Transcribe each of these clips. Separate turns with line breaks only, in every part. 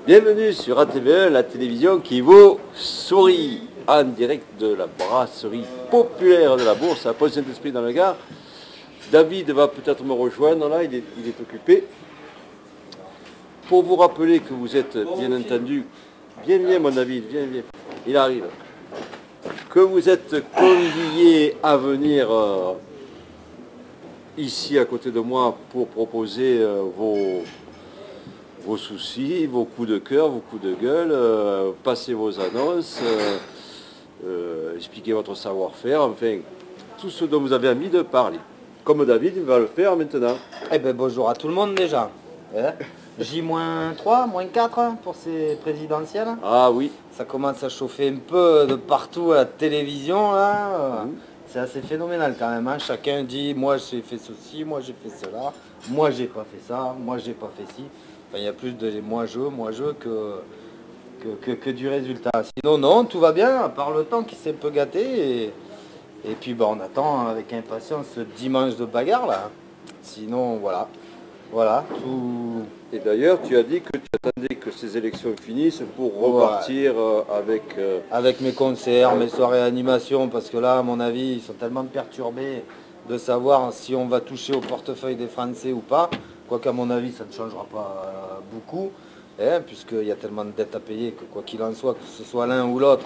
Bienvenue sur ATV1, la télévision qui vous sourit, en direct de la brasserie populaire de la Bourse à Pont-Saint-Esprit dans le Gard. David va peut-être me rejoindre là, il est occupé. Pour vous rappeler que vous êtes bien entendu, viens mon David, viens, il arrive, que vous êtes conviés à venir ici à côté de moi pour proposer vos soucis, vos coups de cœur, vos coups de gueule, passer vos annonces, expliquer votre savoir-faire, enfin, tout ce dont vous avez envie de parler. Comme David va le faire maintenant.
Eh bien bonjour à tout le monde déjà. J-3, -4 pour ces présidentielles.
Ah oui.
Ça commence à chauffer un peu de partout à la télévision là. C'est assez phénoménal quand même, hein. Chacun dit moi j'ai fait ceci, moi j'ai fait cela, moi j'ai pas fait ça, moi j'ai pas fait ci. Enfin, il y a plus de moi-je que du résultat. Sinon non, tout va bien, à part le temps qui s'est un peu gâté. Et puis bah, on attend avec impatience ce dimanche de bagarre là. Sinon voilà. Voilà, tout.
Et d'ailleurs, tu as dit que tu attendais que ces élections finissent pour repartir
avec mes concerts, mes soirées animation, parce que là, à mon avis, ils sont tellement perturbés de savoir si on va toucher au portefeuille des Français ou pas. Quoiqu'à mon avis, ça ne changera pas beaucoup, hein, puisqu'il y a tellement de dettes à payer que quoi qu'il en soit, que ce soit l'un ou l'autre.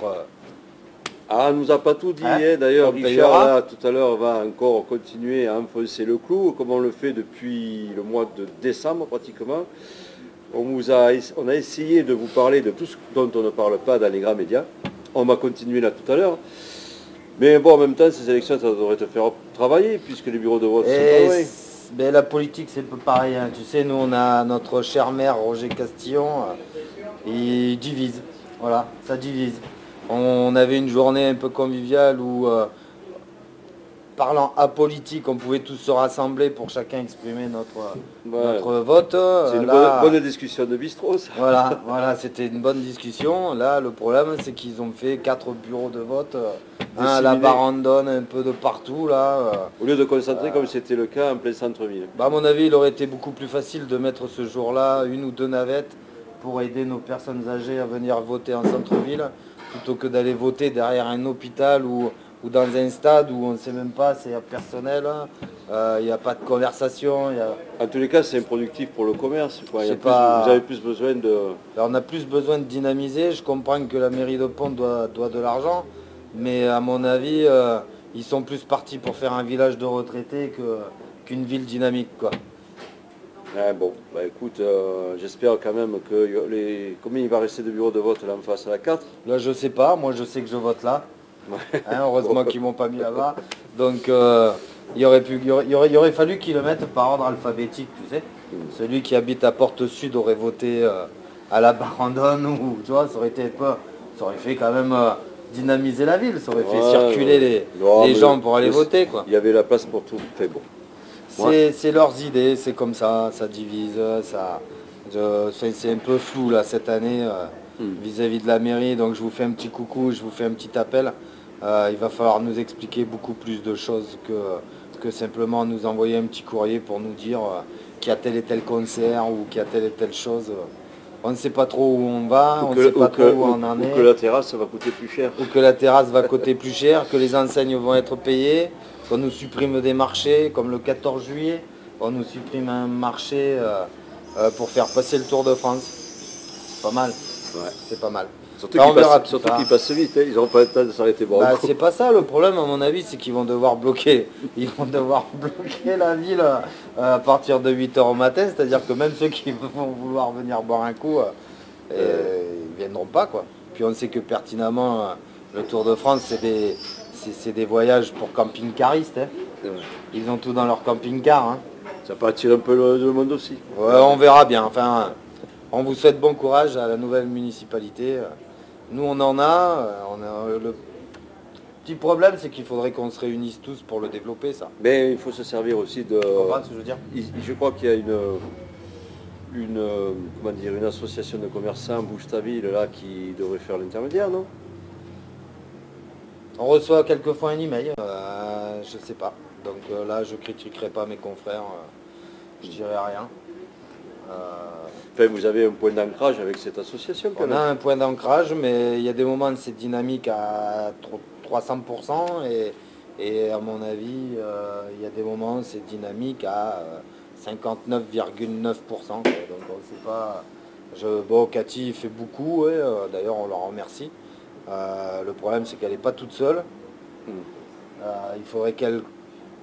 Ah, on nous a pas tout dit, hein. D'ailleurs Richard là, tout à l'heure va encore continuer à enfoncer le clou, comme on le fait depuis le mois de décembre pratiquement. On a essayé de vous parler de tout ce dont on ne parle pas dans les grands médias. On va continuer là tout à l'heure. Mais bon, en même temps, ces élections, ça devrait te faire travailler, puisque les bureaux de vote sont travaillés.
Ben, la politique, c'est un peu pareil, hein. Tu sais, nous, on a notre cher maire, Roger Castillon, il divise. Voilà, ça divise. On avait une journée un peu conviviale où, parlant apolitique, on pouvait tous se rassembler pour chacun exprimer notre vote.
C'est une bonne discussion de bistrot, ça.
Voilà, c'était une bonne discussion. Là, le problème, c'est qu'ils ont fait 4 bureaux de vote, un à la Barandonne, un peu de partout. Là,
au lieu de concentrer comme c'était le cas en plein centre-ville.
Bah, à mon avis, il aurait été beaucoup plus facile de mettre ce jour-là 1 ou 2 navettes pour aider nos personnes âgées à venir voter en centre-ville, plutôt que d'aller voter derrière un hôpital ou dans un stade où on ne sait même pas, c'est personnel, il n'y a pas de conversation.
En tous les cas, c'est improductif pour le commerce. Quoi. Vous avez plus besoin de...
Alors, on a plus besoin de dynamiser. Je comprends que la mairie de Pont doit de l'argent, mais à mon avis, ils sont plus partis pour faire un village de retraités qu'une ville dynamique, quoi.
Ah bon, bah écoute, j'espère quand même que combien il va rester de bureaux de vote là en face à la 4 ?
Là, je sais pas. Moi, je sais que je vote là. Hein, heureusement qu'ils m'ont pas mis là-bas. Donc il aurait fallu qu'ils le mettent par ordre alphabétique, tu sais. Celui qui habite à Porte Sud aurait voté à la Barandonne, ou tu vois, ça aurait fait quand même dynamiser la ville, ça aurait fait circuler les gens pour aller voter, quoi.
Il y avait la place pour tout, fait bon.
C'est leurs idées, c'est comme ça divise, c'est un peu flou là cette année vis-à-vis de la mairie, donc je vous fais un petit coucou, je vous fais un petit appel. Il va falloir nous expliquer beaucoup plus de choses que simplement nous envoyer un petit courrier pour nous dire qu'il y a tel et tel concert ou qu'il y a telle et telle chose. On ne sait pas trop où on va, on ne sait pas trop où on en est.
Ou que la terrasse va coûter plus cher.
Ou que la terrasse va coûter plus cher, que les enseignes vont être payées, qu'on nous supprime des marchés, comme le 14 juillet, on nous supprime un marché pour faire passer le Tour de France. C'est pas mal.
Ouais.
C'est pas mal.
Surtout
Enfin, on verra tout
surtout
ça.
qu'ils passent vite, hein. Ils n'auront pas le temps de s'arrêter boire un coup.
C'est pas ça le problème à mon avis, c'est qu'ils vont devoir bloquer. Ils vont devoir bloquer la ville à partir de 8 h au matin, c'est-à-dire que même ceux qui vont vouloir venir boire un coup, ils viendront pas quoi. Puis on sait que pertinemment le Tour de France c'est des voyages pour camping-caristes. Hein.
Ouais.
Ils ont tout dans leur camping-car. Hein.
Ça peut attirer un peu le monde aussi.
Ouais, on verra bien. Enfin, on vous souhaite bon courage à la nouvelle municipalité. Nous, on en a. Le petit problème, c'est qu'il faudrait qu'on se réunisse tous pour le développer, ça.
Mais il faut se servir aussi de...
Tu comprends ce que je veux dire?
Je crois qu'il y a comment dire, une association de commerçants, Bouge ta ville, là, qui devrait faire l'intermédiaire, non?
On reçoit quelquefois un email, je sais pas. Donc là, je critiquerai pas mes confrères, je dirai rien.
Enfin, vous avez un point d'ancrage avec cette association, quand
On
même.
a un point d'ancrage, mais il y a des moments où c'est dynamique à 300% et à mon avis, il y a des moments où c'est dynamique à 59,9%. Donc on ne sait pas. Bon, Cathy fait beaucoup, ouais, d'ailleurs on leur remercie. Le problème c'est qu'elle n'est pas toute seule. Il faudrait qu'elle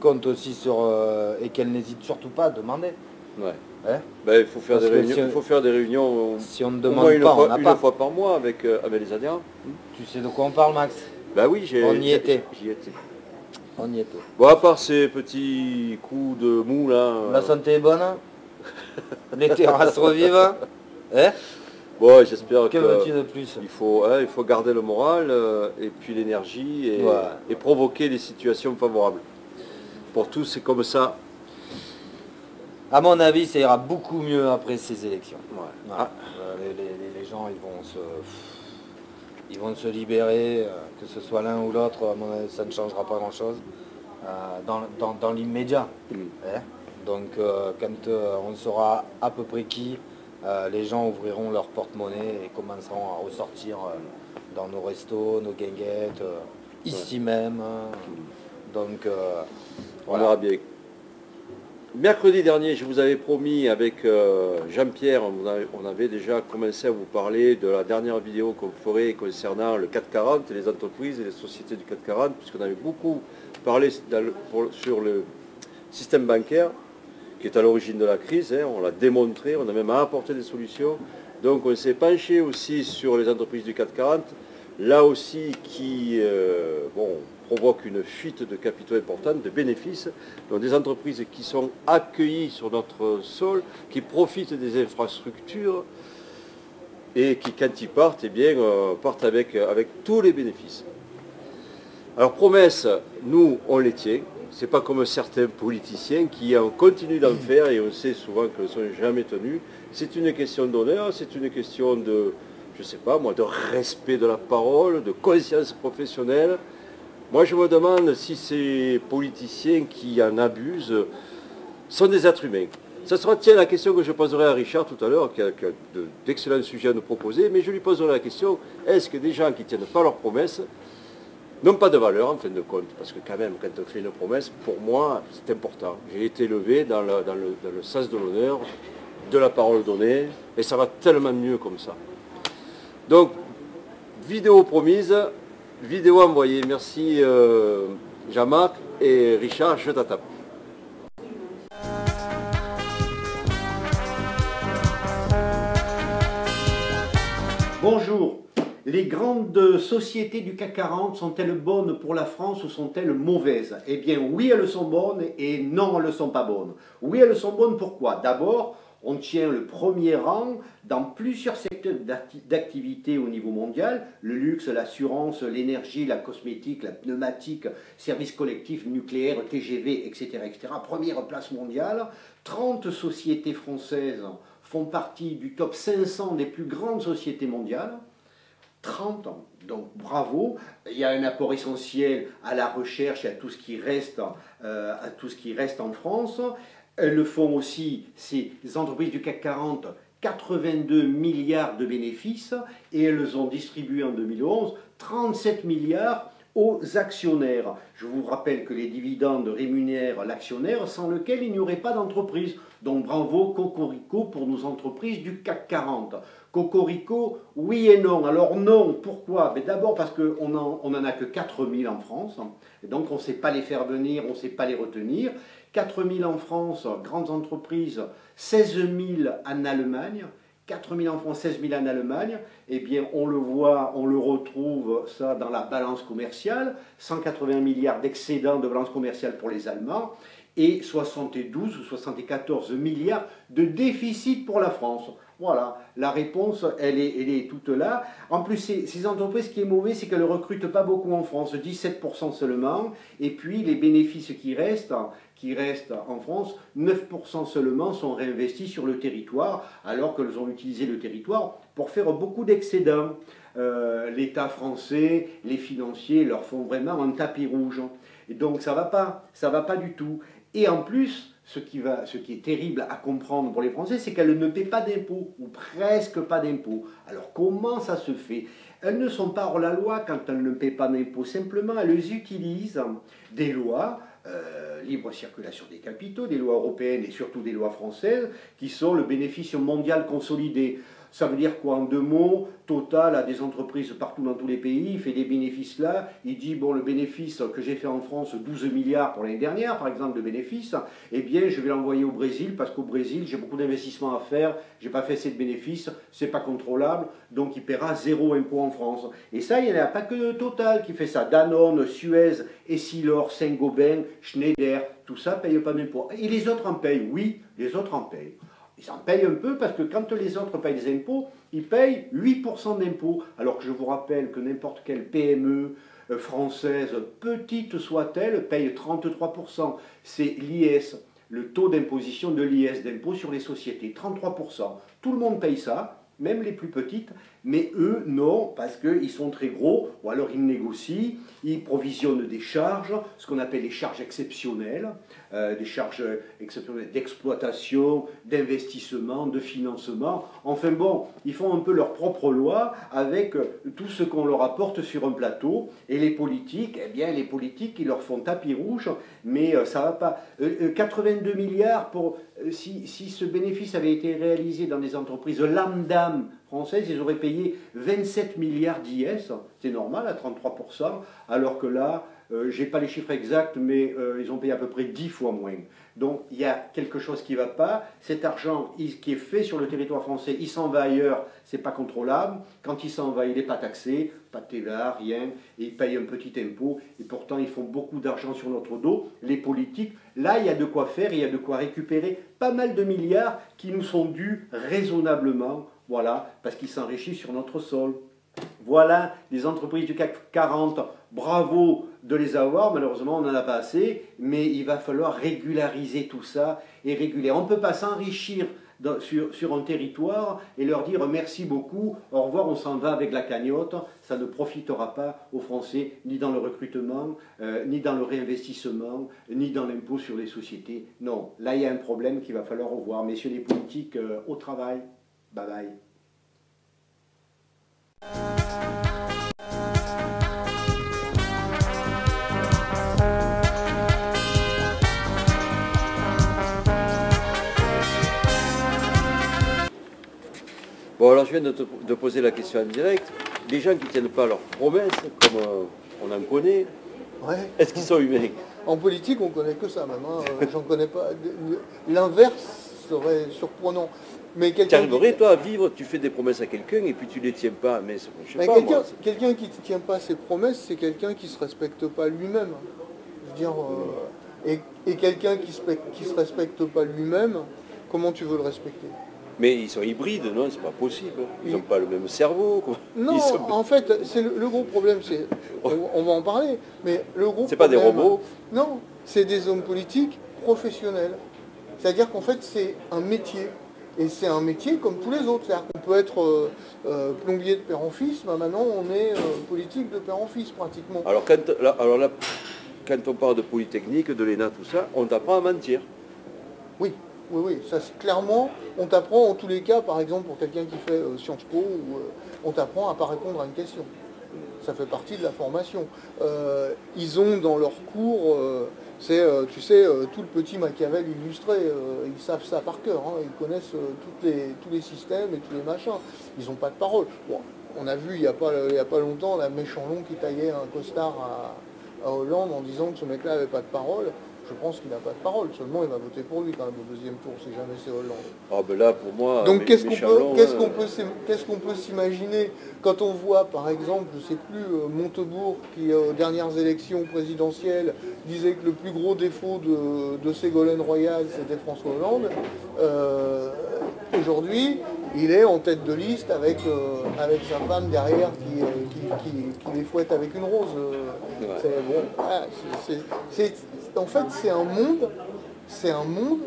compte aussi sur et qu'elle n'hésite surtout pas à demander.
Ouais.
Hein,
Ben, il faut faire des
Parce que
réunions, il faut faire des réunions
si on ne
au moins
demande pas, on n'a
une
pas.
fois par mois avec les adhérents.
Tu sais de quoi on parle, Max?
Ben oui,
On y était.
j'y étais.
On y était.
Bon, à part ces petits coups de mou, là...
La santé est bonne, hein. Les terrasses revivent. Hein,
bon, j'espère
que
que...
veux-tu de plus?
Il faut garder le moral et puis l'énergie
Ouais.
et provoquer des situations favorables. Pour tous, c'est comme ça.
À mon avis, ça ira beaucoup mieux après ces élections.
Ouais.
Voilà. Les gens, ils vont se libérer, que ce soit l'un ou l'autre, à mon avis, ça ne changera pas grand-chose dans l'immédiat. Hein. Donc, quand on saura à peu près qui, les gens ouvriront leur porte-monnaie et commenceront à ressortir dans nos restos, nos guinguettes, ici même. Hein. Donc,
On
voilà.
verra bien. Mercredi dernier, je vous avais promis avec Jean-Pierre, on avait déjà commencé à vous parler de la dernière vidéo qu'on ferait concernant le 440 et les entreprises et les sociétés du 440, puisqu'on avait beaucoup parlé sur le système bancaire, qui est à l'origine de la crise, hein, on l'a démontré, on a même apporté des solutions. Donc on s'est penché aussi sur les entreprises du 440, là aussi qui provoque une fuite de capitaux importante, de bénéfices. Donc des entreprises qui sont accueillies sur notre sol, qui profitent des infrastructures et qui, quand ils partent, eh bien, partent avec tous les bénéfices. Alors promesses, nous, on les tient. C'est pas comme certains politiciens qui continuent d'en faire et on sait souvent qu'elles ne sont jamais tenues. C'est une question d'honneur, c'est une question de, je sais pas moi, de respect de la parole, de conscience professionnelle. Moi, je me demande si ces politiciens qui en abusent sont des êtres humains. Ça sera la question que je poserai à Richard tout à l'heure, qui a d'excellents sujets à nous proposer, mais je lui poserai la question, est-ce que des gens qui ne tiennent pas leurs promesses n'ont pas de valeur en fin de compte? Parce que quand même, quand on fait une promesse, pour moi, c'est important. J'ai été élevé dans le sens de l'honneur, de la parole donnée, et ça va tellement mieux comme ça. Donc, vidéo promise, vidéo envoyée. Merci Jean-Marc et Richard, je t'attends.
Bonjour. Les grandes sociétés du CAC 40 sont-elles bonnes pour la France ou sont-elles mauvaises? Eh bien oui, elles sont bonnes et non, elles ne sont pas bonnes. Oui, elles sont bonnes, pourquoi? D'abord, on tient le premier rang dans plusieurs secteurs d'activité au niveau mondial, le luxe, l'assurance, l'énergie, la cosmétique, la pneumatique, services collectifs, nucléaire, TGV, etc., etc. Première place mondiale, 30 sociétés françaises font partie du top 500 des plus grandes sociétés mondiales. 30 ans. Donc bravo, il y a un apport essentiel à la recherche et à tout ce qui reste, en France. Elles le font aussi, ces entreprises du CAC 40, 82 milliards de bénéfices et elles ont distribué en 2011 37 milliards aux actionnaires. Je vous rappelle que les dividendes rémunèrent l'actionnaire sans lequel il n'y aurait pas d'entreprise. Donc bravo Cocorico pour nos entreprises du CAC 40. Cocorico, oui et non. Alors non, pourquoi? D'abord parce qu'on n'en a que 4000 en France, et donc on ne sait pas les faire venir, on ne sait pas les retenir. 4000 en France, grandes entreprises, 16 000 en Allemagne. 4 000 en France, 16 000 en Allemagne, eh bien on le voit, on le retrouve ça dans la balance commerciale, 180 milliards d'excédents de balance commerciale pour les Allemands et 72 ou 74 milliards de déficit pour la France. Voilà, la réponse, elle est toute là. En plus, ces entreprises, ce qui est mauvais, c'est qu'elles ne recrutent pas beaucoup en France, 17% seulement, et puis les bénéfices qui restent en France, 9% seulement sont réinvestis sur le territoire, alors qu'elles ont utilisé le territoire pour faire beaucoup d'excédents. L'État français, les financiers leur font vraiment un tapis rouge. Et donc ça va pas du tout. Et en plus, ce qui est terrible à comprendre pour les Français, c'est qu'elles ne paient pas d'impôts, ou presque pas d'impôts. Alors comment ça se fait? Elles ne sont pas hors la loi quand elles ne paient pas d'impôts. Simplement, elles utilisent des lois, libre circulation des capitaux, des lois européennes et surtout des lois françaises, qui sont le bénéfice mondial consolidé. Ça veut dire quoi en deux mots? Total a des entreprises partout dans tous les pays, il fait des bénéfices là, il dit bon le bénéfice que j'ai fait en France, 12 milliards pour l'année dernière par exemple de bénéfices, eh bien je vais l'envoyer au Brésil parce qu'au Brésil j'ai beaucoup d'investissements à faire, j'ai pas fait assez de bénéfices, c'est pas contrôlable, donc il paiera 0 impôt en France. Et ça il n'y en a pas que Total qui fait ça, Danone, Suez, Essilor, Saint-Gobain, Schneider, tout ça paye pas d'impôt. Et les autres en payent, oui, les autres en payent. Ils en payent un peu parce que quand les autres payent des impôts, ils payent 8% d'impôts. Alors que je vous rappelle que n'importe quelle PME française, petite soit-elle, paye 33%. C'est l'IS, le taux d'imposition de l'IS, d'impôt sur les sociétés, 33%. Tout le monde paye ça, même les plus petites, mais eux, non, parce qu'ils sont très gros, ou alors ils négocient, ils provisionnent des charges, ce qu'on appelle les charges exceptionnelles, des charges exceptionnelles d'exploitation, d'investissement, de financement. Enfin bon, ils font un peu leur propre loi avec tout ce qu'on leur apporte sur un plateau, et les politiques, eh bien les politiques, ils leur font tapis rouge, mais ça va pas. 82 milliards pour... Si ce bénéfice avait été réalisé dans des entreprises lambda françaises, ils auraient payé 27 milliards d'IS, c'est normal à 33%, alors que là, je n'ai pas les chiffres exacts, mais ils ont payé à peu près 10 fois moins. Donc il y a quelque chose qui ne va pas. Cet argent qui est fait sur le territoire français, il s'en va ailleurs, ce n'est pas contrôlable. Quand il s'en va, il n'est pas taxé, pas de TVA, rien, et il paye un petit impôt, et pourtant ils font beaucoup d'argent sur notre dos. Les politiques, là il y a de quoi faire, il y a de quoi récupérer pas mal de milliards qui nous sont dus raisonnablement, voilà, parce qu'ils s'enrichissent sur notre sol. Voilà les entreprises du CAC 40, bravo de les avoir, malheureusement on n'en a pas assez, mais il va falloir régulariser tout ça et réguler. On ne peut pas s'enrichir sur un territoire et leur dire merci beaucoup, au revoir, on s'en va avec la cagnotte, ça ne profitera pas aux Français, ni dans le recrutement, ni dans le réinvestissement, ni dans l'impôt sur les sociétés. Non, là il y a un problème qu'il va falloir revoir. Messieurs les politiques, au travail. Bye bye.
Bon, alors je viens de poser la question en direct. Les gens qui ne tiennent pas leurs promesses, comme on en connaît,
ouais.
Est-ce qu'ils sont humains?
En politique, on ne connaît que ça maintenant. J'en connais pas. L'inverse serait surprenant. Mais
tu arriverais, toi, à vivre, tu fais des promesses à quelqu'un et puis tu ne les tiens pas. Mais je sais pas,
quelqu'un qui ne tient pas ses promesses, c'est quelqu'un qui ne se respecte pas lui-même. Je veux dire, et quelqu'un qui ne se respecte pas lui-même, comment tu veux le respecter?
Mais ils sont hybrides, non? C'est pas possible. Ils n'ont pas le même cerveau. Quoi.
Non, en fait, c'est le gros problème, c'est... On va en parler, mais le gros problème...
C'est pas des robots?
Non, c'est des hommes politiques professionnels. C'est-à-dire qu'en fait, c'est un métier. Et c'est un métier comme tous les autres. C'est-à-dire qu'on peut être plombier de père en fils, mais maintenant on est politique de père en fils, pratiquement.
Alors là, quand on parle de Polytechnique, de l'ENA, tout ça, on t'apprend à mentir.
Oui. Oui, ça clairement, on t'apprend en tous les cas, par exemple pour quelqu'un qui fait Sciences Po, on t'apprend à ne pas répondre à une question. Ça fait partie de la formation. Ils ont dans leur cours, tu sais, tout le petit Machiavel illustré. Ils savent ça par cœur. Hein, ils connaissent tous les systèmes et tous les machins. Ils n'ont pas de parole. Bon, on a vu il n'y a pas longtemps la Méchanlon qui taillait un costard à Hollande en disant que ce mec-là n'avait pas de parole. Je pense qu'il n'a pas de parole, seulement il va voter pour lui quand même au deuxième tour, si jamais c'est Hollande.
Ah ben là, pour moi...
Donc qu'est-ce qu'on peut s'imaginer quand on voit, par exemple, je ne sais plus, Montebourg, qui aux dernières élections présidentielles disait que le plus gros défaut de Ségolène Royal, c'était François Hollande. Aujourd'hui, il est en tête de liste avec sa femme derrière qui les fouette avec une rose. En fait, c'est un monde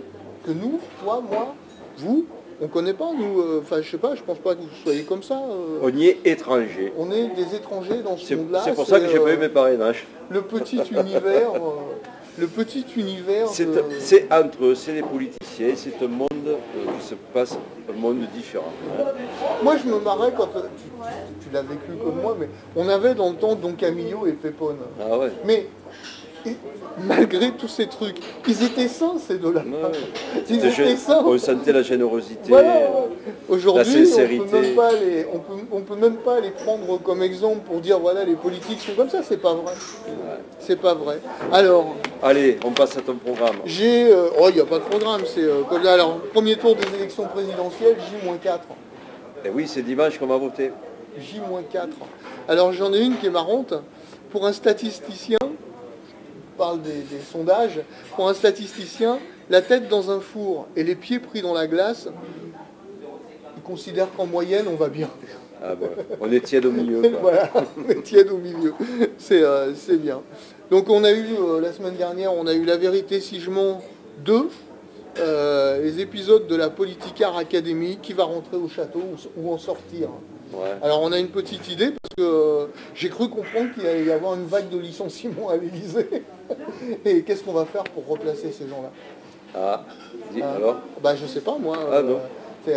que nous, toi, moi, vous, on ne connaît pas, nous. Enfin, je sais pas, je pense pas que vous soyez comme ça.
On y est étranger.
On est des étrangers dans ce monde-là.
C'est pour ça que j'ai pas eu mes parrainages.
Le petit univers...
C'est entre eux, c'est les politiciens, c'est un monde qui se passe, un monde différent.
Moi je me marrais quand tu l'as vécu comme moi, mais on avait dans le temps Don Camillo et Pépone.
Ah ouais.
Mais malgré tous ces trucs, ils étaient sains ces deux-là.
Ouais.
Ils étaient sains.
On sentait la générosité,
voilà. Aujourd'hui,
la sincérité.
On peut même pas les prendre comme exemple pour dire voilà les politiques sont comme ça, c'est pas vrai. Ouais. C'est pas vrai. Alors.
Allez, on passe à ton programme.
Il n'y a pas de programme, c'est comme là. Alors, premier tour des élections présidentielles, J-4.
Et oui, c'est dimanche qu'on va voter.
J-4. Alors j'en ai une qui est marrante. Pour un statisticien, on parle des sondages, pour un statisticien, la tête dans un four et les pieds pris dans la glace, il considère qu'en moyenne, on va bien.
Ah bon, on est tiède au milieu.
Voilà, on est tiède au milieu. C'est bien. Donc on a eu, la semaine dernière, on a eu La Vérité si je mens 2, les épisodes de la Politicard Academy, qui va rentrer au château ou en sortir. Ouais. Alors on a une petite idée parce que j'ai cru comprendre qu'il allait y avoir une vague de licenciements à l'Élysée. Et qu'est-ce qu'on va faire pour replacer ces gens-là?
Ah, dis alors?
Bah je sais pas moi.
Ah non.
C'est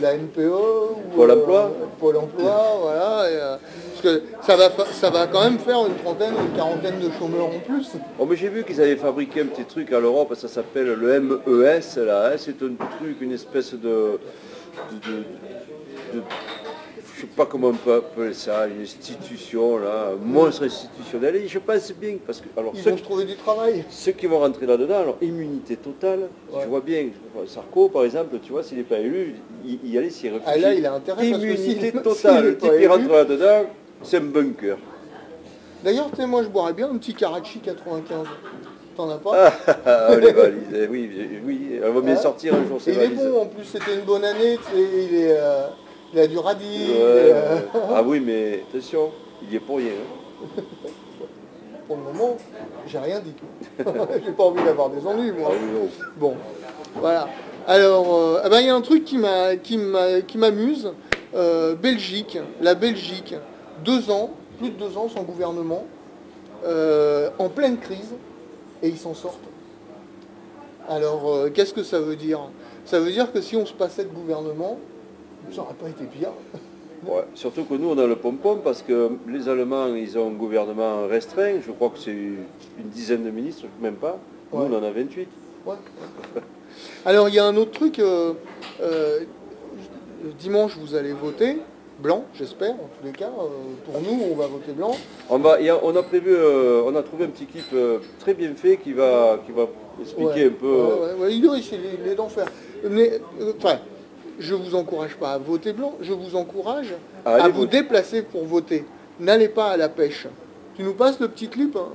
la NPE ou
Pôle emploi.
Pôle emploi, voilà. Parce que ça va quand même faire une trentaine, une quarantaine de chômeurs en plus.
Oh mais j'ai vu qu'ils avaient fabriqué un petit truc à l'Europe, ça s'appelle le MES là, hein, c'est un truc, une espèce de je sais pas comment on peut appeler ça, une institution là, un monstre institutionnel, et je pense bien, parce que alors
ils vont trouver du travail.
Ceux qui vont rentrer là-dedans, alors immunité totale, ouais. Je vois bien, Sarko par exemple, tu vois, s'il n'est pas élu, il y allait s'y réfugier.
Ah là il a intérêt
immunité totale, le type qui rentre là-dedans, c'est un bunker.
D'ailleurs, tu sais, moi je boirais bien un petit Karachi 95. T'en as pas?
Les valises, oui, elle va bien sortir un jour ces valises.
Il est bon, en plus c'était une bonne année, tu sais, il a du radis.
Ah oui, mais attention, il y est pour rien. Hein.
Pour le moment, j'ai rien dit. J'ai pas envie d'avoir des ennuis, moi.
Ah oui,
bon, voilà. Alors, il y a un truc qui m'amuse. Belgique, la Belgique, 2 ans, plus de 2 ans sans gouvernement, en pleine crise, et ils s'en sortent. Alors, qu'est-ce que ça veut dire? Ça veut dire que si on se passait de gouvernement, ça n'aurait pas été pire.
Ouais, surtout que nous, on a le pom-pom, parce que les Allemands, ils ont un gouvernement restreint. Je crois que c'est une dizaine de ministres, même pas. Nous, on en a 28.
Ouais. Alors, il y a un autre truc. Dimanche, vous allez voter. Blanc, j'espère, en tous les cas. Pour nous, on va voter blanc.
On a prévu, on a trouvé un petit clip très bien fait qui va expliquer un peu...
Il est d'enfer. Mais, je ne vous encourage pas à voter blanc, je vous encourage à vous déplacer pour voter. N'allez pas à la pêche. Tu nous passes le petit clip, hein?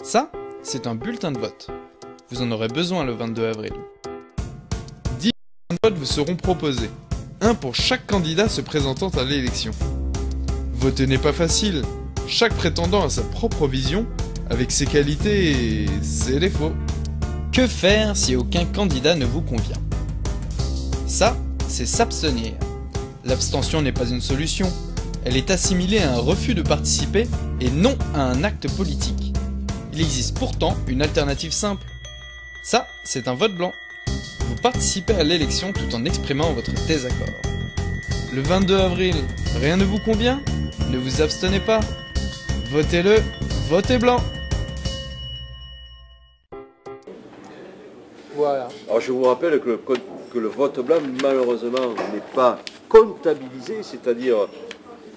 Ça, c'est un bulletin de vote. Vous en aurez besoin le 22 avril. 10 bulletins de vote vous seront proposés. Un pour chaque candidat se présentant à l'élection. Voter n'est pas facile. Chaque prétendant a sa propre vision, avec ses qualités et ses défauts. Que faire si aucun candidat ne vous convient? Ça, c'est s'abstenir. L'abstention n'est pas une solution. Elle est assimilée à un refus de participer et non à un acte politique. Il existe pourtant une alternative simple. Ça, c'est un vote blanc. Vous participez à l'élection tout en exprimant votre désaccord. Le 22 avril, rien ne vous convient? Ne vous abstenez pas. Votez-le, votez blanc.
Voilà.
Alors je vous rappelle que le vote blanc, malheureusement, n'est pas comptabilisé, c'est-à-dire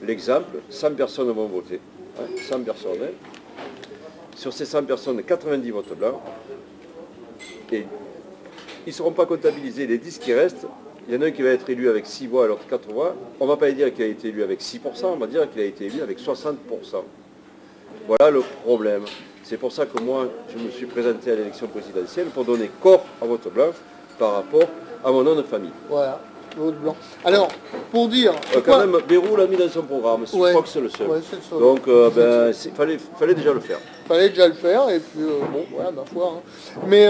l'exemple, 100 personnes vont voter, 100 personnes. Sur ces 100 personnes, 90 votent blancs, et ils ne seront pas comptabilisés. Les 10 qui restent, il y en a un qui va être élu avec 6 voix et l'autre 4 voix. On ne va pas dire qu'il a été élu avec 6%, on va dire qu'il a été élu avec 60%. Voilà le problème. C'est pour ça que moi, je me suis présenté à l'élection présidentielle pour donner corps à vote blanc par rapport à mon nom de famille.
Voilà, le vote blanc. Alors, pour dire...
Quand même, Bérou l'a mis dans son programme, je crois que c'est le seul.
Ouais, c'est le seul.
Donc, fallait déjà le faire.
Fallait déjà le faire, et puis, bon, voilà, ma foi. Hein. Mais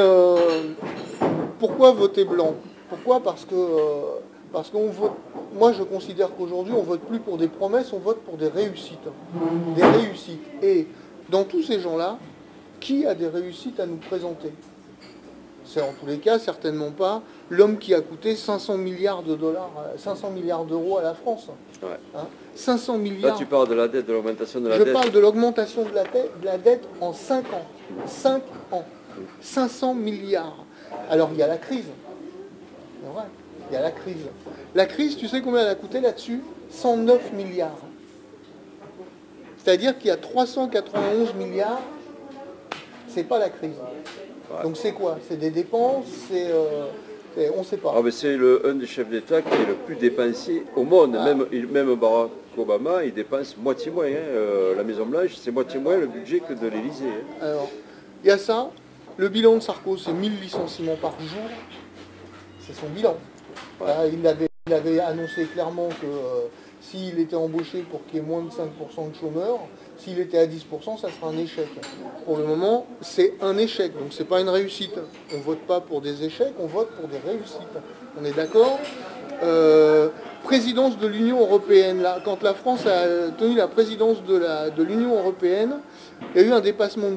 pourquoi voter blanc? Pourquoi? Parce qu'on vote... Moi, je considère qu'aujourd'hui, on vote plus pour des promesses, on vote pour des réussites. Des réussites. Et dans tous ces gens-là, qui a des réussites à nous présenter? C'est en tous les cas certainement pas l'homme qui a coûté 500 milliards de dollars, 500 milliards d'euros à la France.
Ouais.
Hein, 500 milliards.
Là, tu parles de la dette, de l'augmentation de la
Je
dette.
parle de l'augmentation de la dette en 5 ans. 5 ans. 500 milliards. Alors, il y a la crise. C'est vrai, il y a la crise. La crise, tu sais combien elle a coûté là-dessus? 109 milliards. C'est-à-dire qu'il y a 391 milliards, c'est pas la crise. Ouais. Donc c'est quoi? C'est des dépenses, on ne sait pas.
Ah, mais c'est un des chefs d'État qui est le plus dépensier au monde. Ah. Même Barack Obama, il dépense moitié moins. La Maison-Blanche, c'est moitié moins le budget que de l'Élysée.
Alors, il y a ça. Le bilan de Sarkozy, c'est 1000 licenciements par jour. C'est son bilan. Ouais. Il avait annoncé clairement que s'il était embauché pour qu'il y ait moins de 5% de chômeurs, s'il était à 10%, ça sera un échec. Pour le moment, c'est un échec, donc c'est pas une réussite. On ne vote pas pour des échecs, on vote pour des réussites. On est d'accord? Présidence de l'Union européenne. Là, quand la France a tenu la présidence de l'Union européenne, il y a eu un dépassement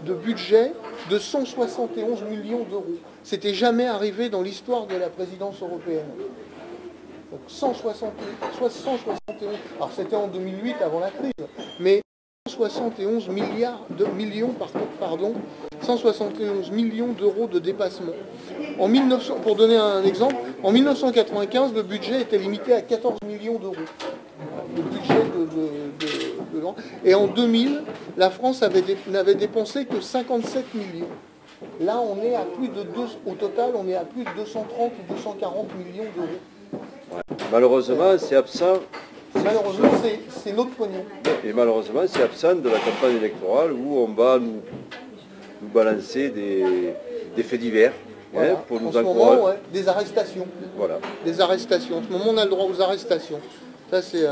de budget de 171 millions d'euros. C'était jamais arrivé dans l'histoire de la présidence européenne. Donc 171, alors c'était en 2008 avant la crise, mais 171 171 millions d'euros de dépassement. Pour donner un exemple, en 1995, le budget était limité à 14 millions d'euros. Le budget de l'an. Et en 2000, la France n'avait dépensé que 57 millions. Là, on est à au total, on est à plus de 230 ou 240 millions d'euros.
Ouais. Malheureusement, c'est absent.
Malheureusement, c'est notre pognon.
Et malheureusement, c'est absent de la campagne électorale où on va nous balancer des faits divers.
Voilà.
Pour nous
en ce moment, ouais, des arrestations. Voilà. Des arrestations. En ce moment, on a le droit aux arrestations. Ça, c'est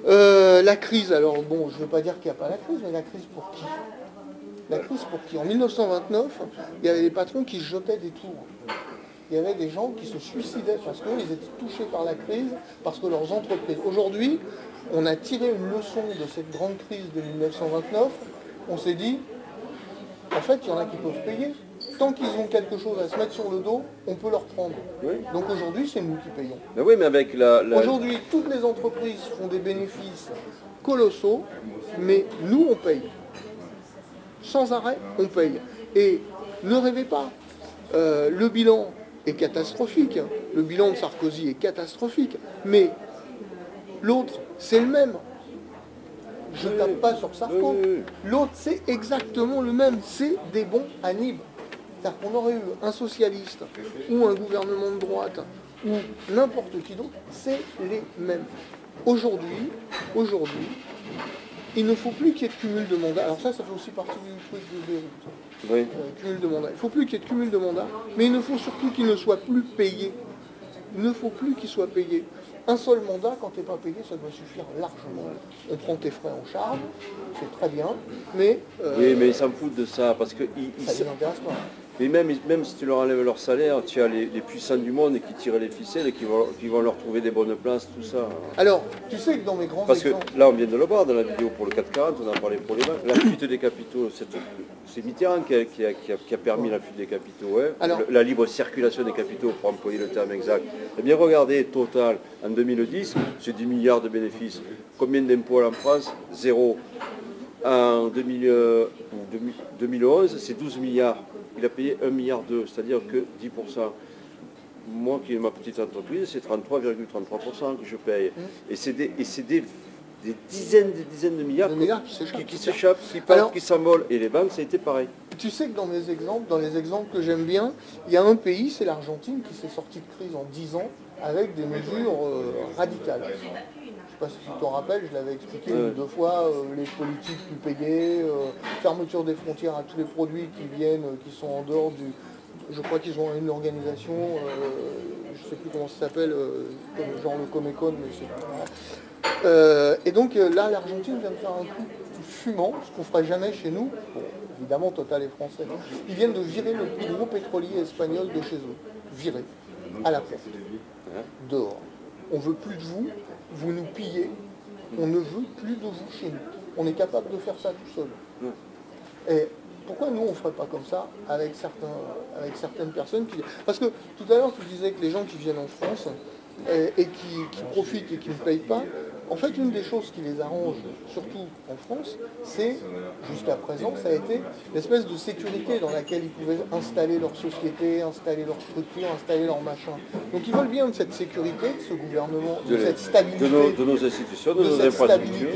la crise. Alors, bon, je ne veux pas dire qu'il n'y a pas la crise, mais la crise pour qui? La crise pour qui? En 1929, il y avait des patrons qui se jetaient des tours. Il y avait des gens qui se suicidaient parce qu'ils étaient touchés par la crise, parce que leurs entreprises... Aujourd'hui, on a tiré une leçon de cette grande crise de 1929. On s'est dit, en fait, il y en a qui peuvent payer. Tant qu'ils ont quelque chose à se mettre sur le dos, on peut leur prendre. Oui. Donc aujourd'hui, c'est nous qui payons.
Mais oui, mais avec
Aujourd'hui, toutes les entreprises font des bénéfices colossaux, mais nous, on paye. Sans arrêt, on paye. Et ne rêvez pas, le bilan est catastrophique. Le bilan de Sarkozy est catastrophique. Mais l'autre, c'est le même. Je ne tape pas sur Sarko. L'autre, c'est exactement le même. C'est des bons à Nîmes. C'est-à-dire qu'on aurait eu un socialiste ou un gouvernement de droite ou n'importe qui d'autre, c'est les mêmes. Aujourd'hui, il ne faut plus qu'il y ait de cumul de mandats. Alors ça fait aussi partie du truc de Beyrouth. Oui. Cumul de mandats. Il ne faut plus qu'il y ait de cumul de mandats, mais il ne faut surtout qu'il ne soit plus payé. Il ne faut plus qu'il soit payé. Un seul mandat, quand tu n'es pas payé, ça doit suffire largement. On prend tes frais en charge, c'est très bien, mais...
oui, mais ils s'en foutent de ça, parce que...
ça ne les intéresse pas.
Mais même si tu leur enlèves leur salaire, tu as les puissants du monde qui tirent les ficelles et qui vont leur trouver des bonnes places, tout ça.
Alors, tu sais que dans mes grands
exemples... Parce que là, on vient de le voir dans la vidéo pour le 440, on en parlait pour les banques. La fuite des capitaux, c'est Mitterrand qui a permis la fuite des capitaux, hein.
Alors,
la libre circulation des capitaux, pour employer le terme exact. Eh bien, regardez, Total, en 2010, c'est 10 milliards de bénéfices. Combien d'impôts en France? Zéro. En 2011, c'est 12 milliards. Il a payé 1,2 milliard, c'est-à-dire que 10%. Moi qui ai ma petite entreprise, c'est 33,33% que je paye. Et c'est des dizaines de milliards qui s'échappent, qui partent, qui s'envolent. Et les banques, ça a été pareil.
Tu sais que dans les exemples que j'aime bien, il y a un pays, c'est l'Argentine, qui s'est sorti de crise en 10 ans avec des mesures radicales. Je ne sais pas si tu t'en rappelles, je l'avais expliqué une ou deux fois, les politiques plus payées, fermeture des frontières à tous les produits qui viennent, qui sont en dehors du... Je crois qu'ils ont une organisation, je ne sais plus comment ça s'appelle, genre le Comecon, mais c'est... et donc là, l'Argentine vient de faire un coup fumant, ce qu'on ne ferait jamais chez nous. Bon, évidemment, Total est français. Ils viennent de virer le plus gros pétrolier espagnol de chez eux. Virer. À la porte. Dehors. On ne veut plus de vous, vous nous pillez, on ne veut plus de vous chez nous. On est capable de faire ça tout seul. Et pourquoi nous on ne ferait pas comme ça avec certaines personnes qui... Parce que tout à l'heure tu disais que les gens qui viennent en France et qui profitent et qui ne payent pas, en fait une des choses qui les arrange, surtout en France, c'est, jusqu'à présent, ça a été l'espèce de sécurité dans laquelle ils pouvaient installer leur société, installer leur structure, installer leur machin. Donc ils veulent bien de cette sécurité, de ce gouvernement, de cette stabilité,
de nos institutions, de nos infrastructures.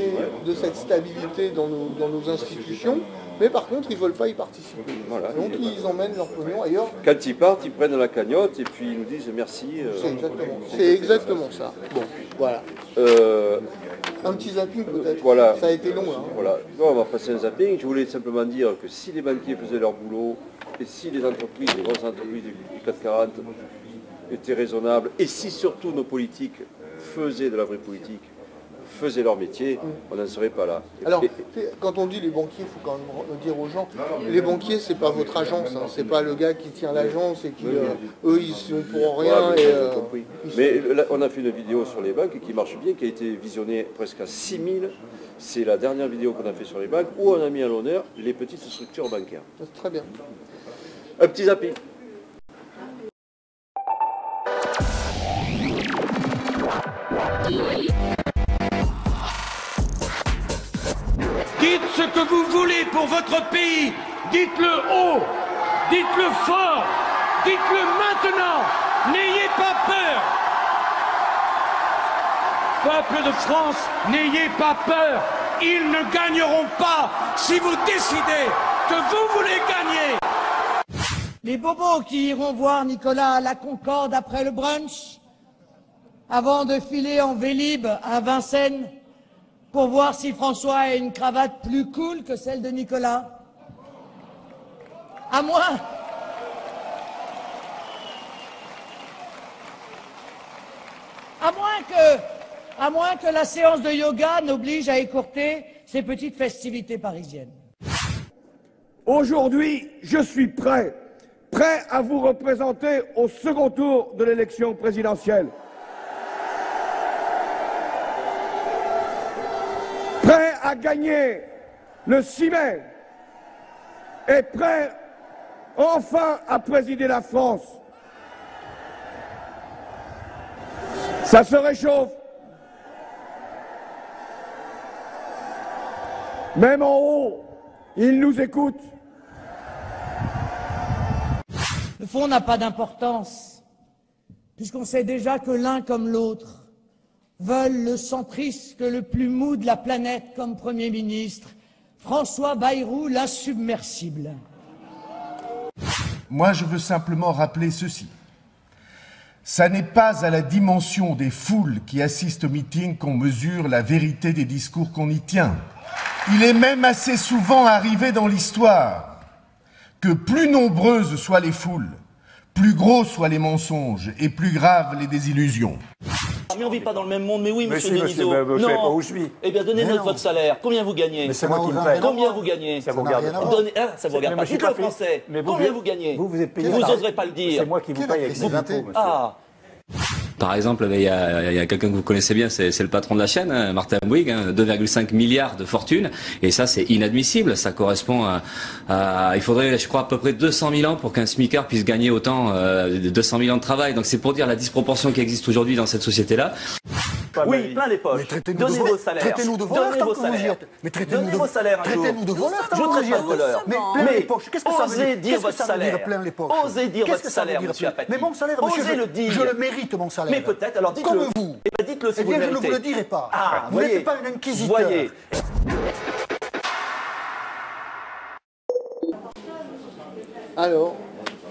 De cette stabilité dans nos institutions. Mais par contre, ils ne veulent pas y participer. Voilà. Donc ils emmènent leur pognon ailleurs.
Quand ils partent, ils prennent la cagnotte et puis ils nous disent merci.
C'est exactement ça. Bon, voilà. Un petit zapping peut-être.
Voilà.
Ça a été long. Hein.
Voilà. Non, on va passer un zapping. Je voulais simplement dire que si les banquiers faisaient leur boulot et si les entreprises, les grosses entreprises du 440 étaient raisonnables et si surtout nos politiques faisaient de la vraie politique, faisaient leur métier, on n'en serait pas là.
Alors, quand on dit les banquiers, il faut quand même dire aux gens, les banquiers, c'est pas votre agence, hein, c'est pas le gars qui tient l'agence et qui, eux, ils sont pour rien.
Mais là, on a fait une vidéo sur les banques qui marche bien, qui a été visionnée presque à 6000. C'est la dernière vidéo qu'on a fait sur les banques, où on a mis à l'honneur les petites structures bancaires.
Très bien.
Un petit zapping.
Dites ce que vous voulez pour votre pays. Dites-le haut. Dites-le fort. Dites-le maintenant. N'ayez pas peur. Peuple de France, n'ayez pas peur. Ils ne gagneront pas si vous décidez que vous voulez gagner.
Les bobos qui iront voir Nicolas à la Concorde après le brunch, avant de filer en Vélib à Vincennes, pour voir si François a une cravate plus cool que celle de Nicolas. À moins que la séance de yoga n'oblige à écourter ces petites festivités parisiennes.
Aujourd'hui, je suis prêt à vous représenter au second tour de l'élection présidentielle. Prêt à gagner le 6 mai et prêt enfin à présider la France. Ça se réchauffe. Même en haut, ils nous écoutent.
Le fond n'a pas d'importance, puisqu'on sait déjà que l'un comme l'autre veulent le centriste le plus mou de la planète comme Premier ministre, François Bayrou, l'insubmersible.
Moi, je veux simplement rappeler ceci. Ça n'est pas à la dimension des foules qui assistent au meeting qu'on mesure la vérité des discours qu'on y tient. Il est même assez souvent arrivé dans l'histoire que plus nombreuses soient les foules, plus gros soient les mensonges et plus graves les désillusions.
Mais on vit pas dans le même monde, mais oui, monsieur Denisot.
Je sais pas où je suis.
Eh bien, donnez-nous votre salaire. Combien vous gagnez?
Mais c'est moi qui me paye.
Combien vous gagnez?
Ça vous regarde pas.
Ça vous regarde pas. Dites-le français. Combien vous gagnez?
Vous êtes payé.
Vous n'oserez pas le dire.
C'est moi qui vous paye avec mes impôts, monsieur.
Ah.
Par exemple, il y a quelqu'un que vous connaissez bien, c'est le patron de la chaîne, hein, Martin Bouygues, hein, 2,5 milliards de fortune, et ça c'est inadmissible. Ça correspond il faudrait, je crois, à peu près 200 000 ans pour qu'un smicard puisse gagner autant de 200 000 ans de travail. Donc c'est pour dire la disproportion qui existe aujourd'hui dans cette société-là.
Oui, plein les poches. Donnez vos salaires.
Traitez-nous de voleurs
Donnez
tant
vos
que vous y
salaires.
êtes. Mais
Donnez vos salaires un jour.
Traitez-nous de voleurs
Je
tant que vous
traite
y
pas de
êtes.
voleurs.
Mais plein les poches. Qu'est-ce que ça veut
osez
dire?
dire votre salaire.
Plein les poches.
Osez dire
Qu'est-ce
votre
que ça veut
salaire,
dire,
monsieur Apathy.
Mais mon salaire, monsieur,
Osez le dire.
je le mérite, mon salaire.
Mais peut-être, alors dites-le.
Comme vous.
Eh bien, dites-le si
Eh
vous le
bien, je ne
méritez.
vous le dirai pas.
Ah,
vous n'êtes pas un inquisiteur.
Voyez.
Alors,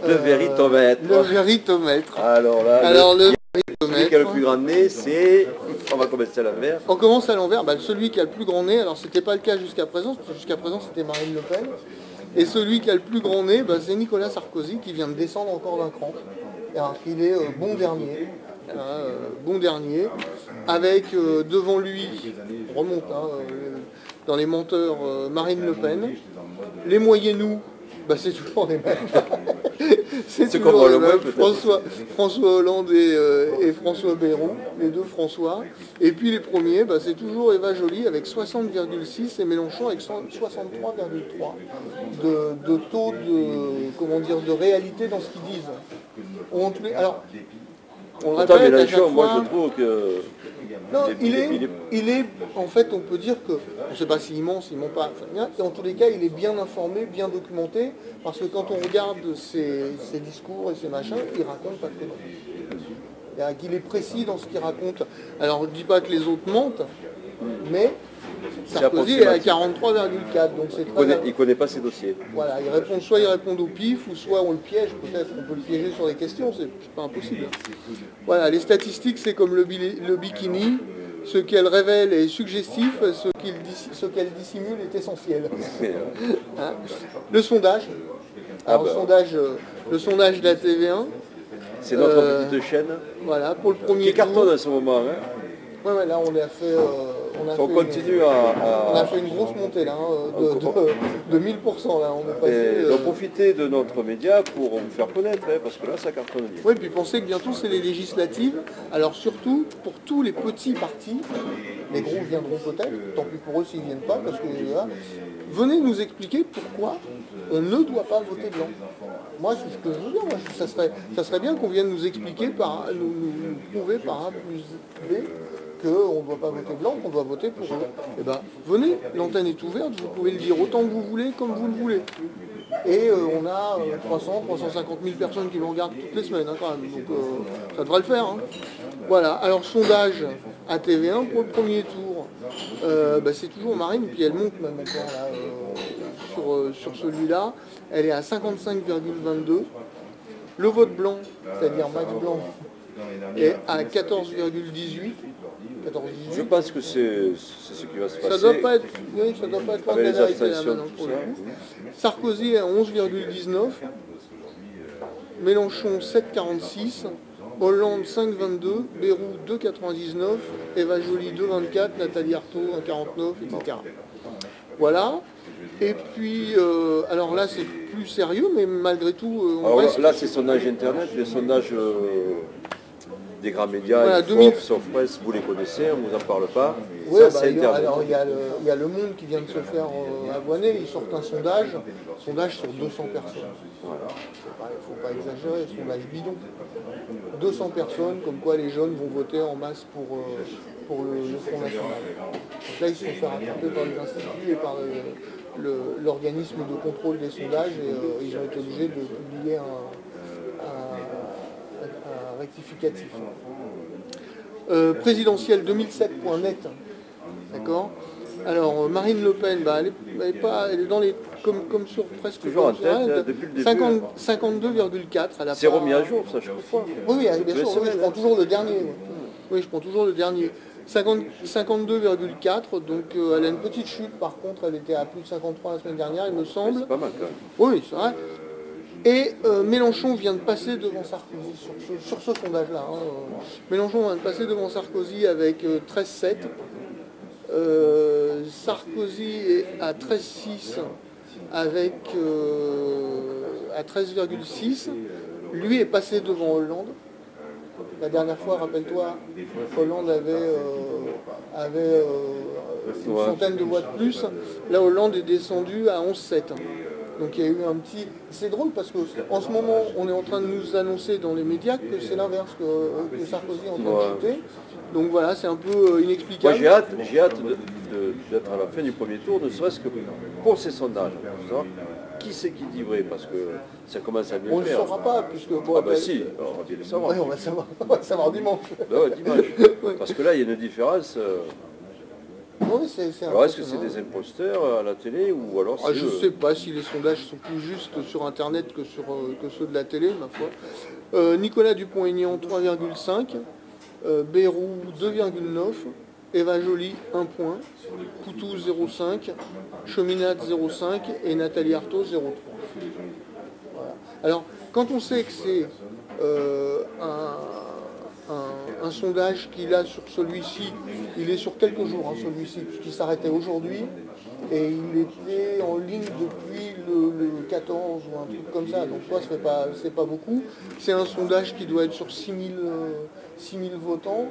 Le véritomètre.
le véritomètre.
Alors là,
Le
celui qui a le plus grand nez, c'est... On va commencer à l'envers.
On commence à l'envers. Celui qui a le plus grand nez, alors c'était pas le cas jusqu'à présent, parce que jusqu'à présent c'était Marine Le Pen. Et celui qui a le plus grand nez, c'est Nicolas Sarkozy qui vient de descendre encore d'un cran. Alors qu'il est bon dernier. Bon dernier. Avec devant lui, on remonte dans les menteurs, Marine Le Pen. Les moyennous, c'est toujours les mêmes. C'est toujours les mêmes. François Hollande et François Bayrou, les deux François. Et puis les premiers, c'est toujours Eva Joly avec 60,6 et Mélenchon avec 63,3 de taux de réalité dans ce qu'ils disent. Alors, on le répète à chaque fois.
Moi je trouve que...
Non, il est, en fait, on peut dire que, on ne sait pas s'il ment pas, et en tous les cas, il est bien informé, bien documenté, parce que quand on regarde ses discours et ses machins, il raconte pas de conneries. Il est précis dans ce qu'il raconte. Alors, je ne dis pas que les autres mentent, mais Sarkozy est à 43,4, donc c'est très...
Il ne connaît pas ses dossiers.
Voilà, soit il répond au pif, ou soit on le piège, peut-être, on peut le piéger sur des questions, c'est pas impossible. Voilà, les statistiques, c'est comme le bikini, ce qu'elle révèle est suggestif, ce qu'elle dissimule est essentiel. Hein? Le sondage, le sondage de la TV1.
C'est notre petite chaîne.
Voilà, pour le premier
qui cartonne à ce moment. Hein.
Ouais, là on a fait...
on continue à...
On a fait une grosse montée là, de 1000%. Là. On est passé,
donc profitez de notre média pour vous faire connaître, parce que là ça cartonne bien.
Oui, puis pensez que bientôt c'est les législatives. Alors surtout pour tous les petits partis, les gros viendront peut-être, tant pis pour eux s'ils ne viennent pas, parce que venez nous expliquer pourquoi on ne doit pas voter blanc. Moi, c'est ce que je veux dire, ça serait bien qu'on vienne nous expliquer, nous prouver par A plus B qu'on ne doit pas voter blanc, qu'on doit voter pour eux. Eh bien, venez, l'antenne est ouverte, vous pouvez le dire autant que vous voulez, comme vous le voulez. Et on a 350 000 personnes qui nous regardent toutes les semaines, quand même, donc ça devrait le faire. Hein. Voilà, alors sondage à TV1 pour le premier tour, c'est toujours Marine, puis elle monte même encore là, sur celui-là, elle est à 55,22. Le vote blanc, c'est-à-dire Max Blanc, est à 14,18.
Je pense que c'est ce qui va se passer.
Ça doit pas être loin de la vérité là maintenant pour le coup. Sarkozy est à 11,19. Mélenchon 7,46. Hollande 5,22. Bayrou 2,99. Eva Joly 2,24. Nathalie Arthaud 1,49, etc. Voilà. Et puis, alors là c'est plus sérieux, mais malgré tout...
là c'est sondage internet, les sondages des grands médias,
voilà,
Sofpresse, vous les connaissez, on ne vous en parle pas.
Oui, il y a Le Monde qui vient de se faire avoiner, ils sortent un sondage sur 200 personnes. Voilà. Il ne faut pas exagérer, sondage bidon. 200 personnes, comme quoi les jeunes vont voter en masse pour le Front National. Donc là, ils se sont fait rattraper par les instituts et par l'organisme de contrôle des sondages et ils ont été obligés de publier un rectificatif. Présidentielle 2007.net, d'accord. Alors Marine Le Pen, elle est dans les comme sur presque
toujours en tête depuis le début.
52,4.
C'est remis à jour ça, je crois.
Oui, bien sûr. Je prends toujours le dernier. Oui, je prends toujours le dernier. 52,4, donc elle a une petite chute, par contre elle était à plus de 53 la semaine dernière, il me semble.
C'est pas mal quand même.
Oui, c'est vrai. Et Mélenchon vient de passer devant Sarkozy sur ce sondage-là. Hein. Mélenchon vient de passer devant Sarkozy avec 13,7. Sarkozy est à 13,6 avec à 13,6. Lui est passé devant Hollande La dernière fois, rappelle-toi, Hollande avait une centaine de voix de plus. Là, Hollande est descendu à 11,7. Donc il y a eu un petit... C'est drôle parce qu'en ce moment, on est en train de nous annoncer dans les médias que c'est l'inverse, que Sarkozy est en train de chuter. Donc voilà, c'est un peu inexplicable.
Moi j'ai hâte d'être à la fin du premier tour, ne serait-ce que pour ces sondages. Qui c'est qui dit vrai? Parce que ça commence à bien
on
faire.
On ne le saura pas, puisque... Bon,
ah bah si, alors, on va bien le savoir.
Ouais, on va savoir dimanche.
Ben ouais, dimanche. Ouais. Parce que là, il y a une différence...
Non, mais c'est
alors est-ce que c'est des imposteurs à la télé ou alors c'est...
je ne sais pas si les sondages sont plus justes sur Internet que ceux de la télé, ma foi. Nicolas Dupont-Aignan, 3,5. Bayrou, 2,9. Eva Joly, 1 point. Poutou, 0,5. Cheminade, 0,5. Et Nathalie Arthaud, 0,3. Voilà. Alors, quand on sait que c'est un sondage qu'il a sur celui-ci, il est sur quelques jours, celui-ci, puisqu'il s'arrêtait aujourd'hui, et il était en ligne depuis le 14 ou un truc comme ça, donc toi, c'est pas beaucoup. C'est un sondage qui doit être sur 6000 votants.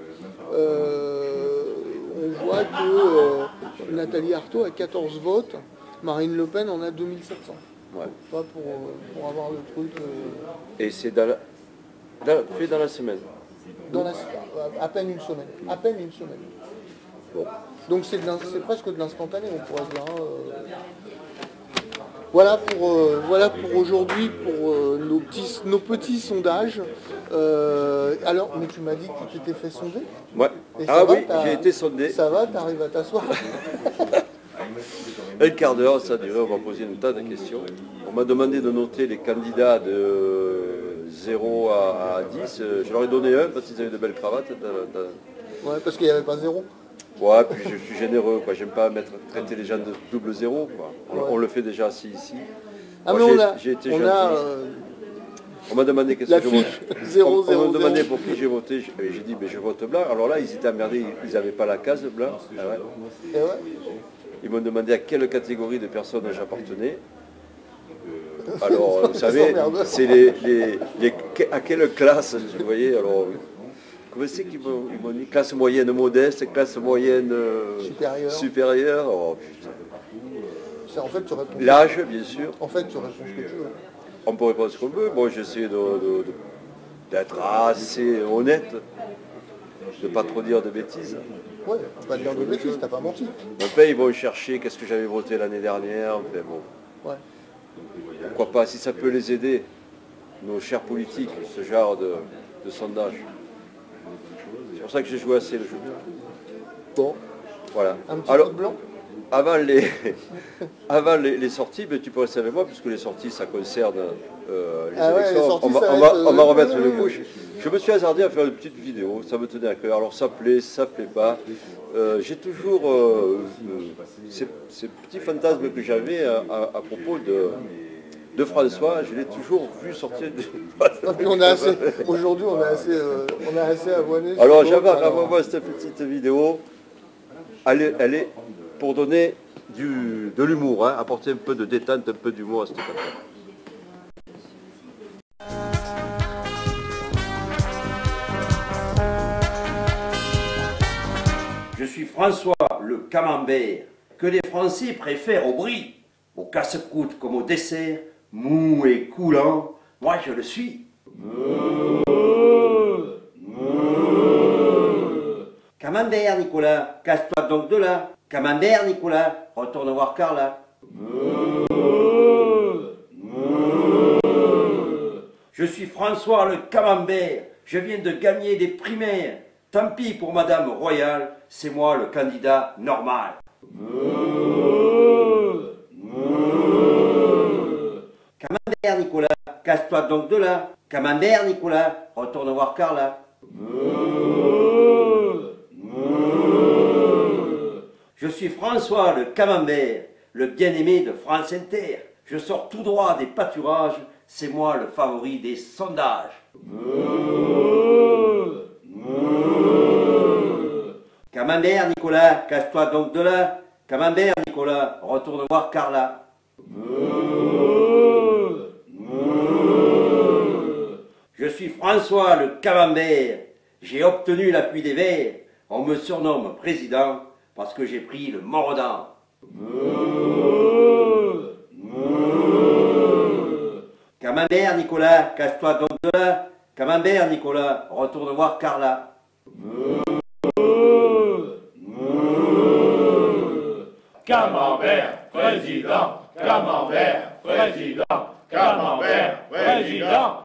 On voit que Nathalie Arthaud a 14 votes, Marine Le Pen en a 2700.
Ouais.
Pas pour avoir le truc...
Et c'est fait dans la semaine.
À peine une semaine. À peine une semaine. Bon. Donc c'est presque de l'instantané, on pourrait dire. Voilà pour aujourd'hui, pour nos petits sondages. Alors, mais tu m'as dit que tu t'étais fait sonder?
Ouais. Ah oui, j'ai été sondé.
Ça va, t'arrives à t'asseoir?
Un quart d'heure, ça a duré, on m'a posé un tas de questions. On m'a demandé de noter les candidats de 0 à 10. Je leur ai donné un parce qu'ils avaient de belles cravates.
Ouais, parce qu'il n'y avait pas 0.
Ouais, puis je suis généreux, quoi. J'aime pas traiter les gens de double 0, quoi. On le fait déjà ici.
Ah,
moi,
mais
j'ai été gentil. On m'a demandé qu'est-ce que je vote. On m'a demandé pour qui j'ai voté. J'ai dit, mais je vote blanc. Alors là, ils étaient emmerdés, ils n'avaient pas la case blanc. Ah ouais.
Et ouais.
Ils m'ont demandé à quelle catégorie de personnes j'appartenais. Alors, vous savez, c'est à quelle classe, vous voyez, alors... Comment c'est qu'ils m'ont dit classe moyenne modeste, classe moyenne supérieure. Oh putain.
En fait, tu réponds.
L'âge, bien sûr.
En fait, tu réponds ce que tu veux.
On peut répondre ce qu'on veut. Bon, j'essaie d'être assez honnête, de ne pas trop dire de bêtises.
Ouais, pas dire de bêtises, t'as pas menti.
Après, ils vont chercher qu'est-ce que j'avais voté l'année dernière. Enfin, bon. Ouais. Pourquoi pas, si ça peut les aider, nos chers politiques, ce genre de sondage. C'est pour ça que j'ai joué assez le jeu.
Bon.
Voilà.
Un petit peu de blanc.
Avant les sorties, mais tu peux rester avec moi, puisque les sorties, ça concerne les élections. On va remettre les couches. Je me suis hasardé à faire une petite vidéo, ça me tenait à cœur. Alors ça plaît pas. J'ai toujours ces petits fantasmes que j'avais à propos de François, je l'ai toujours vu sortir
aujourd'hui, on a assez avoiné.
Alors j'avais à voir cette petite vidéo. Elle est pour donner de l'humour, hein, apporter un peu de détente, un peu d'humour à cette campagne.
Je suis François le camembert, que les Français préfèrent au brie, au casse-croûte comme au dessert, mou et coulant, moi je le suis. Camembert, Nicolas, casse-toi donc de là. Camembert, Nicolas, retourne voir Carla. Je suis François le camembert, je viens de gagner des primaires. Tant pis pour Madame Royale, c'est moi le candidat normal. Camembert, Nicolas, casse-toi donc de là. Camembert, Nicolas, retourne voir Carla. Je suis François le camembert, le bien-aimé de France Inter. Je sors tout droit des pâturages, c'est moi le favori des sondages. Camembert, Nicolas, casse-toi donc de là. Camembert, Nicolas, retourne voir Carla. Je suis François le Camembert. J'ai obtenu l'appui des Verts. On me surnomme président parce que j'ai pris le mordant. Camembert, Nicolas, cache-toi donc de là. Camembert, Nicolas, retourne voir Carla.
Camembert, président, Camembert, président, Camembert, président.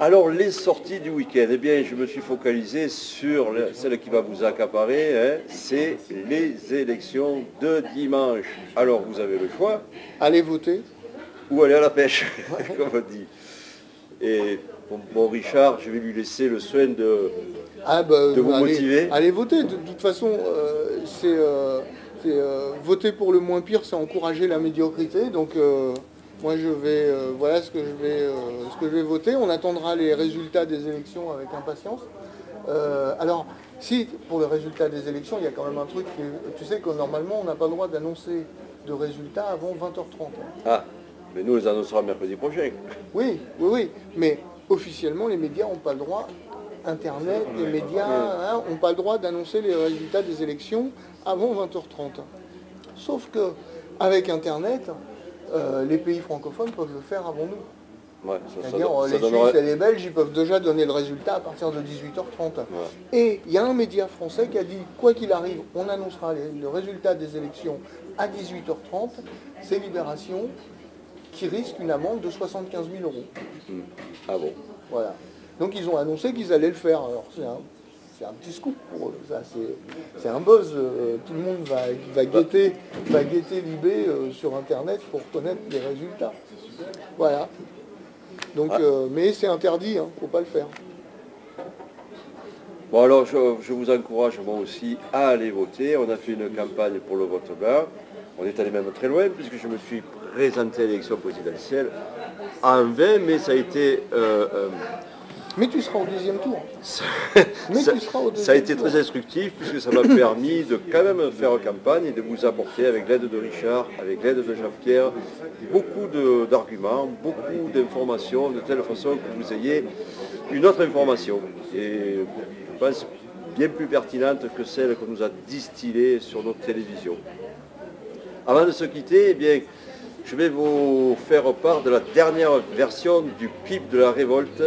Alors, les sorties du week-end, eh bien, je me suis focalisé sur celle qui va vous accaparer, hein, c'est les élections de dimanche. Alors, vous avez le choix.
Allez voter.
Ou aller à la pêche, comme on dit. Et bon, Richard, je vais lui laisser le soin de vous motiver.
Allez voter. De toute façon, voter pour le moins pire, c'est encourager la médiocrité. Donc, moi, je vais, voilà ce que je vais voter. On attendra les résultats des élections avec impatience. Alors, si, pour le résultat des élections, il y a quand même un truc, tu sais que normalement, on n'a pas le droit d'annoncer de résultats avant 20h30.
Ah, mais nous les annoncerons mercredi prochain.
Oui, mais officiellement, les médias n'ont pas le droit, Internet, les médias n'ont pas le droit d'annoncer les résultats des élections avant 20h30. Sauf que avec Internet, les pays francophones peuvent le faire avant nous.
Ouais,
c'est-à-dire les Suisses et les Belges, ils peuvent déjà donner le résultat à partir de 18h30. Ouais. Et il y a un média français qui a dit, quoi qu'il arrive, on annoncera le résultat des élections à 18h30. C'est Libération qui risque une amende de 75 000 €.
Ah bon?
Voilà. Donc ils ont annoncé qu'ils allaient le faire. Alors c'est un petit scoop pour eux. C'est un buzz. Tout le monde va guetter Libé sur Internet pour connaître les résultats. Voilà. Donc, mais c'est interdit, hein, faut pas le faire.
Bon alors je vous encourage moi aussi à aller voter. On a fait une campagne pour le vote blanc. On est allé même très loin puisque je me suis présenté à l'élection présidentielle en 20, mais ça a été...
Mais tu seras au deuxième tour.
Ça a été très instructif puisque ça m'a permis de quand même faire campagne et de vous apporter avec l'aide de Richard, avec l'aide de Jean-Pierre, beaucoup d'arguments, beaucoup d'informations de telle façon que vous ayez une autre information. Et je pense bien plus pertinente que celle qu'on nous a distillée sur notre télévision. Avant de se quitter, eh bien, je vais vous faire part de la dernière version du clip de la révolte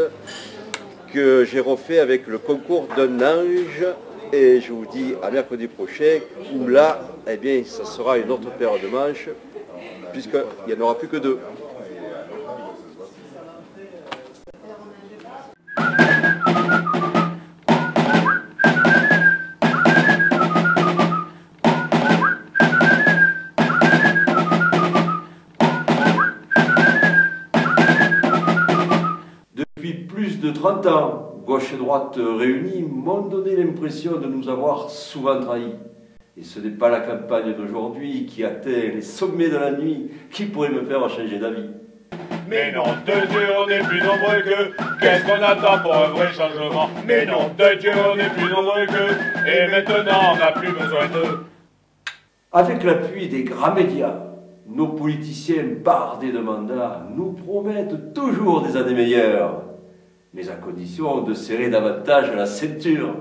que j'ai refait avec le concours d'un ange, et je vous dis à mercredi prochain où là, eh bien, ça sera une autre paire de manches puisqu'il n'y en aura plus que deux. Depuis plus de 30 ans, gauche et droite réunies m'ont donné l'impression de nous avoir souvent trahis. Et ce n'est pas la campagne d'aujourd'hui qui atteint les sommets de la nuit qui pourrait me faire changer d'avis.
Mais non, de Dieu, on est plus nombreux qu'eux. Qu'est-ce qu'on attend pour un vrai changement? Mais non, de Dieu, on est plus nombreux qu'eux. Et maintenant, on n'a plus besoin d'eux.
Avec l'appui des grands médias, nos politiciens bardés de mandats nous promettent toujours des années meilleures, mais à condition de serrer davantage la ceinture.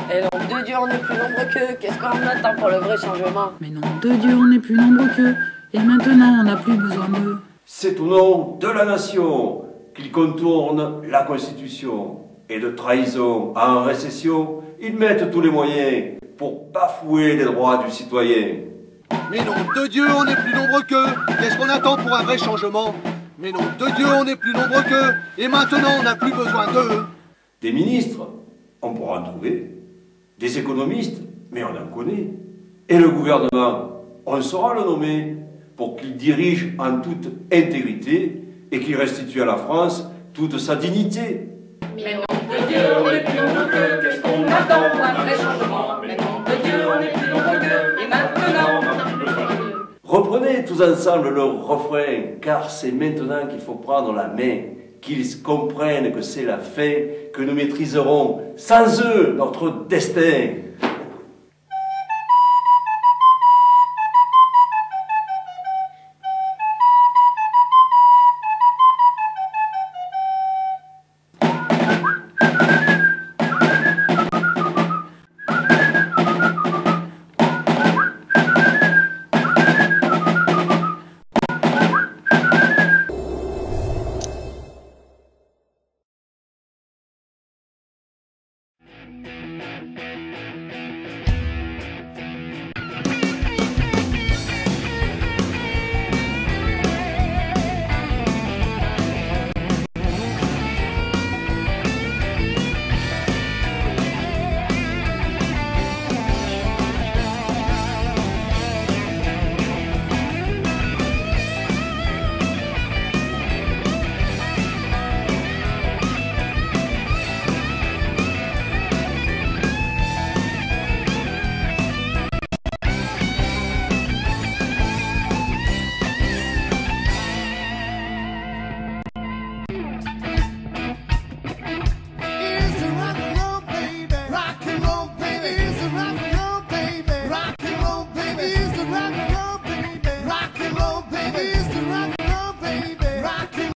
Et non, de Dieu, on est plus nombreux qu'eux. Qu'est-ce qu'on attend pour le vrai changement?
Mais non, de Dieu, on est plus nombreux qu'eux. Et maintenant, on n'a plus besoin d'eux.
C'est au nom de la nation qu'ils contournent la Constitution. Et de trahison en récession, ils mettent tous les moyens pour bafouer les droits du citoyen.
Mais non, de Dieu, on est plus nombreux qu'eux. Qu'est-ce qu'on attend pour un vrai changement? Mais non, de Dieu, on est plus nombreux qu'eux. Et maintenant, on n'a plus besoin d'eux.
Des ministres, on pourra en trouver. Des économistes, mais on en connaît. Et le gouvernement, on saura le nommer pour qu'il dirige en toute intégrité et qu'il restitue à la France toute sa dignité.
Mais non, de Dieu, on est plus nombreux qu'eux. Qu'est-ce qu'on attend pour un vrai changement? Mais non, de Dieu, on est plus nombreux qu'eux. Et maintenant, on n'a plus besoin d'eux.
Reprenez tous ensemble le refrain, car c'est maintenant qu'il faut prendre la main, qu'ils comprennent que c'est la fin, que nous maîtriserons sans eux notre destin.